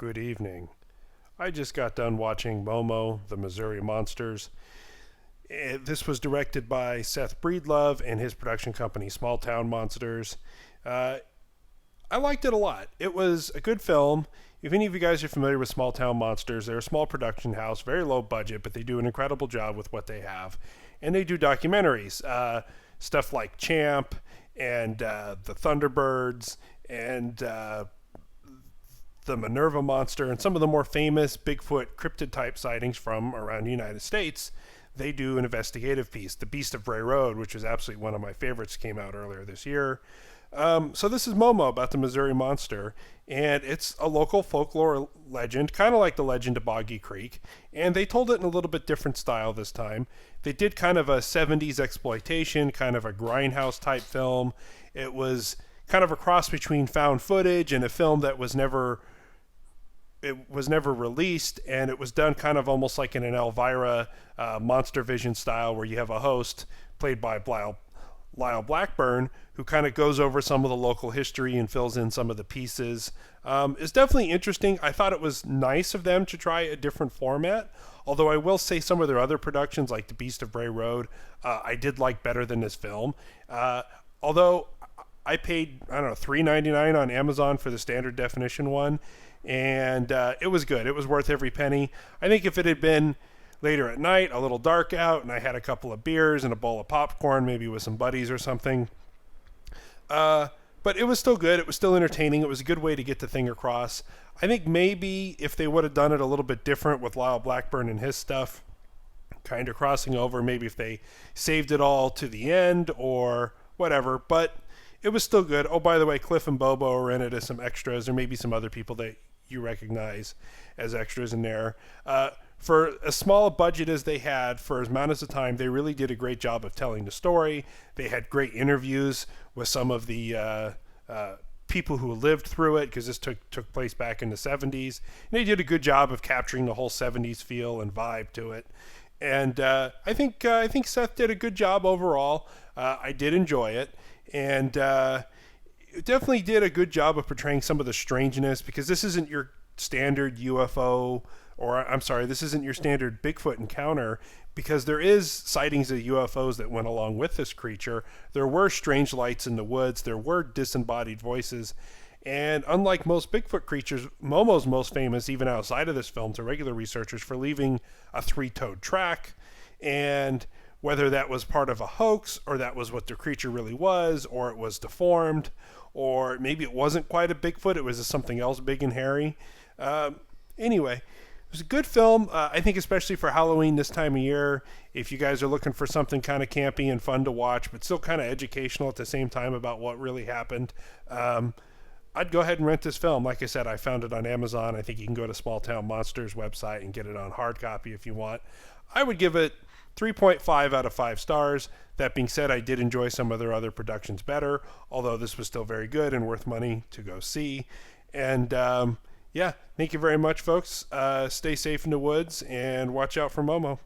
Good evening. I just got done watching Momo, the Missouri Monsters. This was directed by Seth Breedlove and his production company, Small Town Monsters. Uh, I liked it a lot. It was a good film. If any of you guys are familiar with Small Town Monsters, they're a small production house, very low budget, but they do an incredible job with what they have. And they do documentaries, stuff like Champ and the Thunderbirds and the Minerva monster and some of the more famous Bigfoot cryptid type sightings from around the United States. They do an investigative piece. The Beast of Bray Road, which was absolutely one of my favorites, came out earlier this year. So this is Momo about the Missouri Monster, and it's a local folklore legend, kind of like the legend of Boggy Creek, and they told it in a little bit different style this time. They did kind of a 70s exploitation, kind of a grindhouse type film. It was kind of a cross between found footage and a film that was never released, and it was done kind of almost like in an Elvira Monster Vision style, where you have a host played by Lyle Blackburn, who kind of goes over some of the local history and fills in some of the pieces. It's definitely interesting. I thought it was nice of them to try a different format, although I will say some of their other productions, like The Beast of Bray Road, I did like better than this film. Although I paid, I don't know, $3.99 on Amazon for the standard definition one, and it was good. It was worth every penny. I think if it had been later at night, a little dark out, and I had a couple of beers and a bowl of popcorn, maybe with some buddies or something, but it was still good. It was still entertaining. It was a good way to get the thing across. I think maybe if they would have done it a little bit different with Lyle Blackburn and his stuff kind of crossing over, maybe if they saved it all to the end or whatever, but it was still good. Oh, by the way, Cliff and Bobo are in it as some extras, or maybe some other people that you recognize as extras in there. For as small a budget as they had, for as amount of time, they really did a great job of telling the story. They had great interviews with some of the people who lived through it, because this took place back in the 70s. And they did a good job of capturing the whole 70s feel and vibe to it. And I think Seth did a good job overall. I did enjoy it. And it definitely did a good job of portraying some of the strangeness, because this isn't your standard UFO, or I'm sorry, this isn't your standard Bigfoot encounter, because there is sightings of UFOs that went along with this creature. There were strange lights in the woods. There were disembodied voices. And unlike most Bigfoot creatures, Momo's most famous, even outside of this film, to regular researchers, for leaving a three-toed track. And whether that was part of a hoax, or that was what the creature really was, or it was deformed, or maybe it wasn't quite a Bigfoot, it was just something else big and hairy. Anyway, it was a good film. I think especially for Halloween this time of year, if you guys are looking for something kind of campy and fun to watch, but still kind of educational at the same time about what really happened, I'd go ahead and rent this film. Like I said, I found it on Amazon. I think you can go to Small Town Monsters website and get it on hard copy if you want. I would give it 3.5 out of 5 stars. That being said, I did enjoy some of their other productions better, although this was still very good and worth money to go see. And yeah, thank you very much, folks. Stay safe in the woods and watch out for Momo.